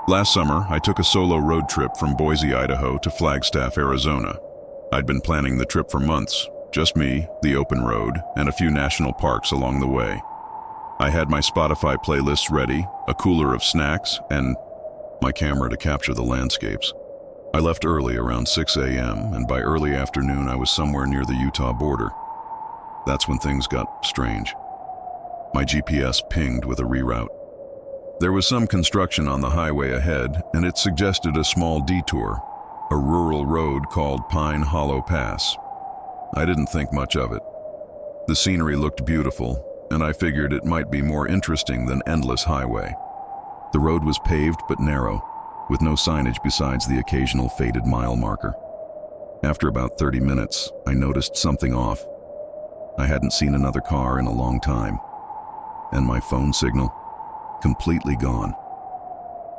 Last summer, I took a solo road trip from Boise, Idaho to Flagstaff, Arizona. I'd been planning the trip for months, just me, the open road, and a few national parks along the way. I had my Spotify playlists ready, a cooler of snacks, and my camera to capture the landscapes. I left early around 6 a.m., and by early afternoon I was somewhere near the Utah border. That's when things got strange. My GPS pinged with a reroute. There was some construction on the highway ahead, and it suggested a small detour, a rural road called Pine Hollow Pass. I didn't think much of it. The scenery looked beautiful, and I figured it might be more interesting than endless highway. The road was paved but narrow, with no signage besides the occasional faded mile marker. After about 30 minutes, I noticed something off. I hadn't seen another car in a long time, and my phone signal, completely gone.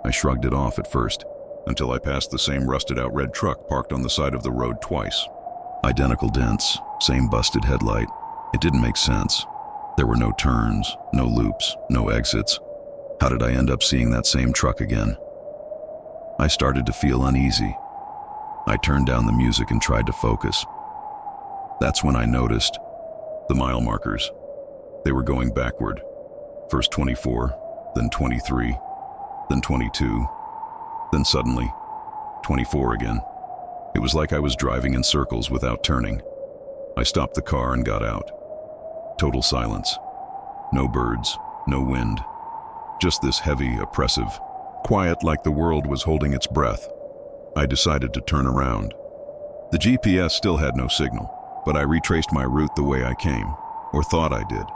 I shrugged it off at first, until I passed the same rusted-out red truck parked on the side of the road twice. Identical dents, same busted headlight. It didn't make sense. There were no turns, no loops, no exits. How did I end up seeing that same truck again? I started to feel uneasy. I turned down the music and tried to focus. That's when I noticed the mile markers. They were going backward. First 24, then 23, then 22, then suddenly 24 again. It was like I was driving in circles without turning. I stopped the car and got out. Total silence. No birds, no wind. Just this heavy, oppressive, quiet like the world was holding its breath. I decided to turn around. The GPS still had no signal, but I retraced my route the way I came, or thought I did.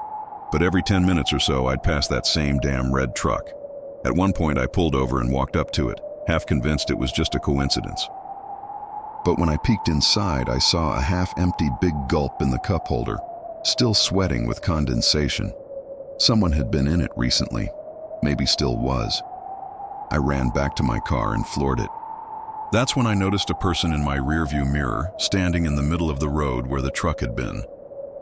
But every 10 minutes or so, I'd pass that same damn red truck. At one point, I pulled over and walked up to it, half convinced it was just a coincidence. But when I peeked inside, I saw a half-empty big gulp in the cup holder, still sweating with condensation. Someone had been in it recently, maybe still was. I ran back to my car and floored it. That's when I noticed a person in my rearview mirror, standing in the middle of the road where the truck had been.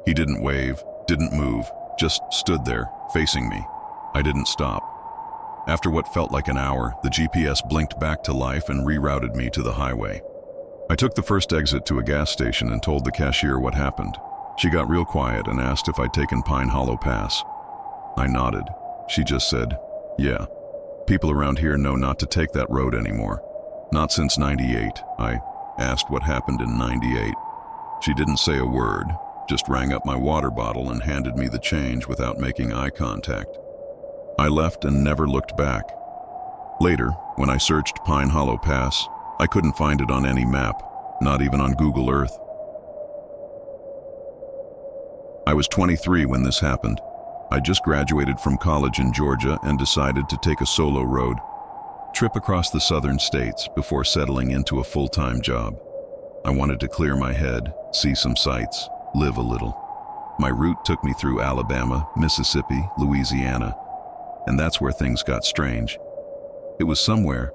He didn't wave, didn't move, just stood there, facing me. I didn't stop. After what felt like an hour, the GPS blinked back to life and rerouted me to the highway. I took the first exit to a gas station and told the cashier what happened. She got real quiet and asked if I'd taken Pine Hollow Pass. I nodded. She just said, "Yeah. People around here know not to take that road anymore. Not since '98. I asked what happened in '98. She didn't say a word, just rang up my water bottle and handed me the change without making eye contact. I left and never looked back. Later, when I searched Pine Hollow Pass, I couldn't find it on any map, not even on Google Earth. I was 23 when this happened. I just graduated from college in Georgia and decided to take a solo road trip across the southern states before settling into a full-time job. I wanted to clear my head, see some sights, live a little. My route took me through Alabama, Mississippi, Louisiana, and that's where things got strange. It was somewhere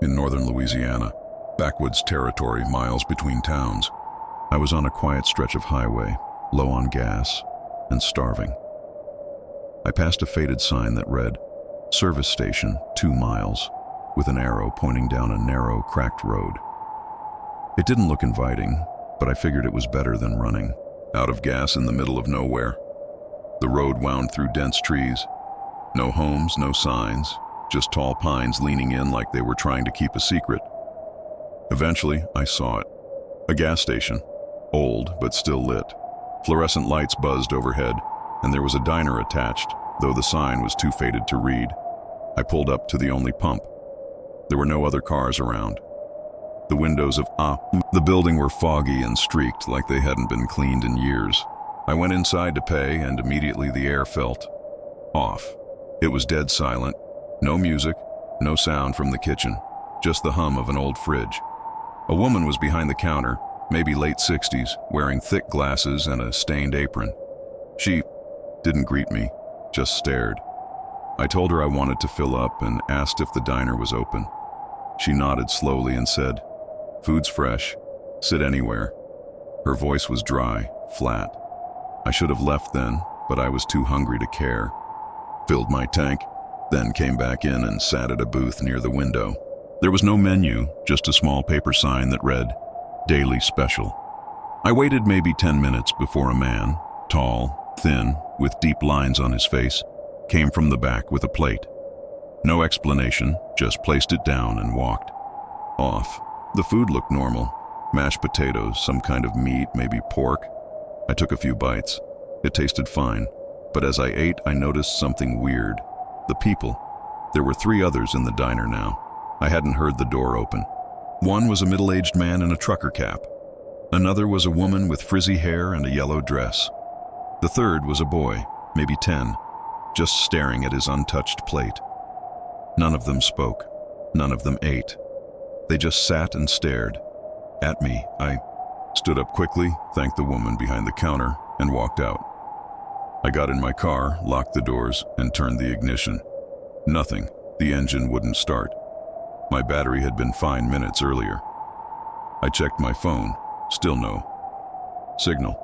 in northern Louisiana, backwoods territory, miles between towns. I was on a quiet stretch of highway, low on gas, and starving. I passed a faded sign that read, "Service station, 2 miles," with an arrow pointing down a narrow, cracked road. It didn't look inviting, but I figured it was better than running out of gas in the middle of nowhere. The road wound through dense trees. No homes, no signs, just tall pines leaning in like they were trying to keep a secret. Eventually, I saw it. A gas station, old but still lit. Fluorescent lights buzzed overhead, and there was a diner attached, though the sign was too faded to read. I pulled up to the only pump. There were no other cars around. The windows of the building were foggy and streaked like they hadn't been cleaned in years. I went inside to pay, and immediately the air felt off. It was dead silent. No music, no sound from the kitchen, just the hum of an old fridge. A woman was behind the counter, maybe late 60s, wearing thick glasses and a stained apron. She didn't greet me, just stared. I told her I wanted to fill up and asked if the diner was open. She nodded slowly and said, "Food's fresh. Sit anywhere." Her voice was dry, flat. I should have left then, but I was too hungry to care. Filled my tank, then came back in and sat at a booth near the window. There was no menu, just a small paper sign that read, "Daily Special." I waited maybe 10 minutes before a man, tall, thin, with deep lines on his face, came from the back with a plate. No explanation, just placed it down and walked off. The food looked normal. Mashed potatoes, some kind of meat, maybe pork. I took a few bites. It tasted fine, but as I ate, I noticed something weird. The people. There were 3 others in the diner now. I hadn't heard the door open. One was a middle-aged man in a trucker cap. Another was a woman with frizzy hair and a yellow dress. The third was a boy, maybe 10, just staring at his untouched plate. None of them spoke. None of them ate. They just sat and stared at me. I stood up quickly, thanked the woman behind the counter, and walked out. I got in my car, locked the doors, and turned the ignition. Nothing. The engine wouldn't start. My battery had been fine minutes earlier. I checked my phone. Still no signal.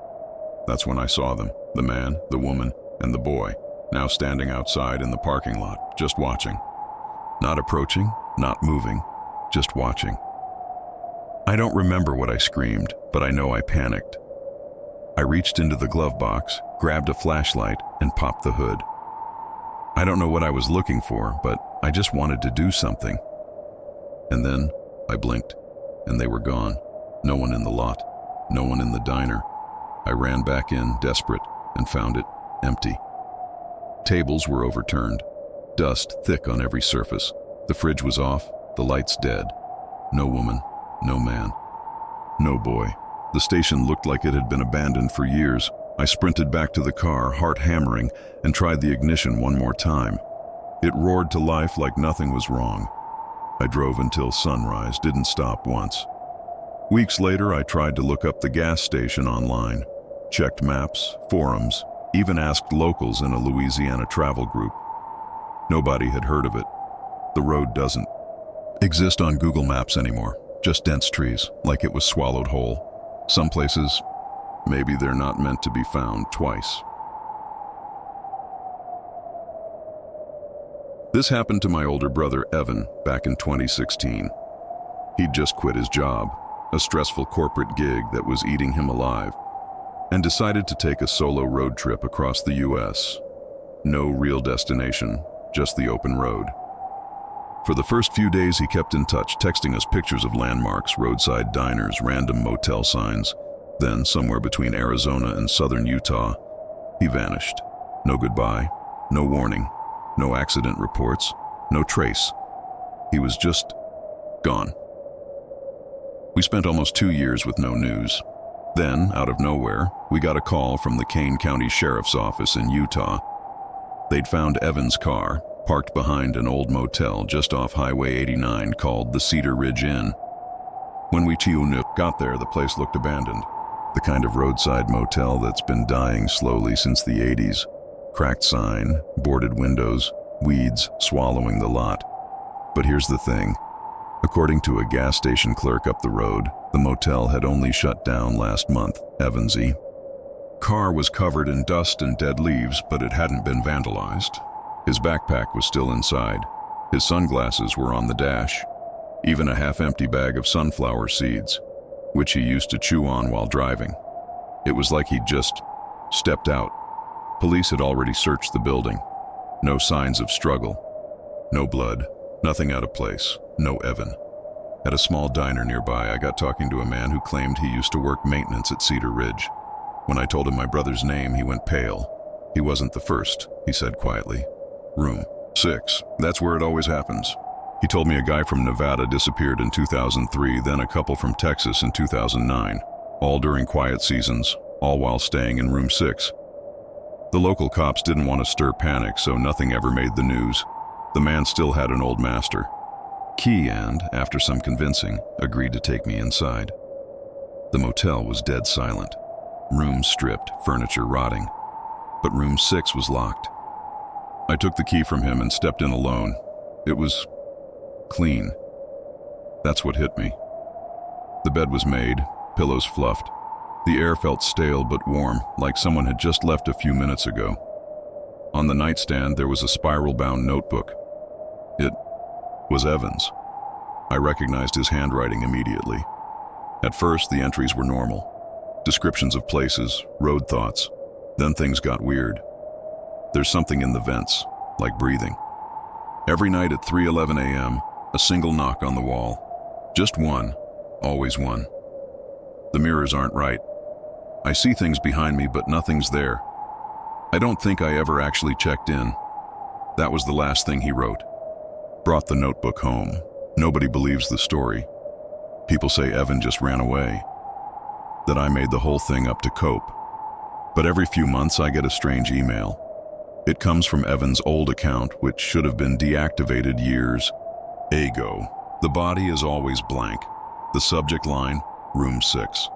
That's when I saw them, the man, the woman, and the boy, now standing outside in the parking lot, just watching. Not approaching, not moving, just watching. I don't remember what I screamed, but I know I panicked. I reached into the glove box, grabbed a flashlight, and popped the hood. I don't know what I was looking for, but I just wanted to do something. And then I blinked, and they were gone. No one in the lot, no one in the diner. I ran back in, desperate, and found it empty. Tables were overturned, dust thick on every surface. The fridge was off, the lights dead. No woman, no man, no boy. The station looked like it had been abandoned for years. I sprinted back to the car, heart hammering, and tried the ignition one more time. It roared to life like nothing was wrong. I drove until sunrise, didn't stop once. Weeks later, I tried to look up the gas station online, checked maps, forums, even asked locals in a Louisiana travel group. Nobody had heard of it. The road doesn't exist on Google Maps anymore, just dense trees, like it was swallowed whole. Some places, maybe they're not meant to be found twice. This happened to my older brother, Evan, back in 2016. He'd just quit his job, a stressful corporate gig that was eating him alive, and decided to take a solo road trip across the US. No real destination, just the open road. For the first few days, he kept in touch, texting us pictures of landmarks, roadside diners, random motel signs. Then, somewhere between Arizona and southern Utah, he vanished. No goodbye, no warning, no accident reports, no trace. He was just gone. We spent almost 2 years with no news. Then, out of nowhere, we got a call from the Kane County Sheriff's Office in Utah. They'd found Evan's car, parked behind an old motel just off Highway 89 called the Cedar Ridge Inn. When we got there, the place looked abandoned. The kind of roadside motel that's been dying slowly since the 80s. Cracked sign, boarded windows, weeds swallowing the lot. But here's the thing. According to a gas station clerk up the road, the motel had only shut down last month. Evan's car was covered in dust and dead leaves, but it hadn't been vandalized. His backpack was still inside. His sunglasses were on the dash. Even a half-empty bag of sunflower seeds, which he used to chew on while driving. It was like he'd just stepped out. Police had already searched the building. No signs of struggle. No blood. Nothing out of place. No Evan. At a small diner nearby, I got talking to a man who claimed he used to work maintenance at Cedar Ridge. When I told him my brother's name, he went pale. He wasn't the first, he said quietly. Room 6. That's where it always happens. He told me a guy from Nevada disappeared in 2003, then a couple from Texas in 2009. All during quiet seasons, all while staying in room 6. The local cops didn't want to stir panic, so nothing ever made the news. The man still had an old master key and, after some convincing, agreed to take me inside. The motel was dead silent. Rooms stripped, furniture rotting. But room 6 was locked. I took the key from him and stepped in alone. It was clean. That's what hit me. The bed was made, pillows fluffed. The air felt stale but warm, like someone had just left a few minutes ago. On the nightstand, there was a spiral-bound notebook. It was Evan's. I recognized his handwriting immediately. At first, the entries were normal. Descriptions of places, road thoughts. Then things got weird. There's something in the vents, like breathing. Every night at 3:11 a.m., a single knock on the wall. Just one, always one. The mirrors aren't right. I see things behind me, but nothing's there. I don't think I ever actually checked in. That was the last thing he wrote. Brought the notebook home. Nobody believes the story. People say Evan just ran away, that I made the whole thing up to cope. But every few months I get a strange email. It comes from Evan's old account, which should have been deactivated years ago. The body is always blank. The subject line, room 6.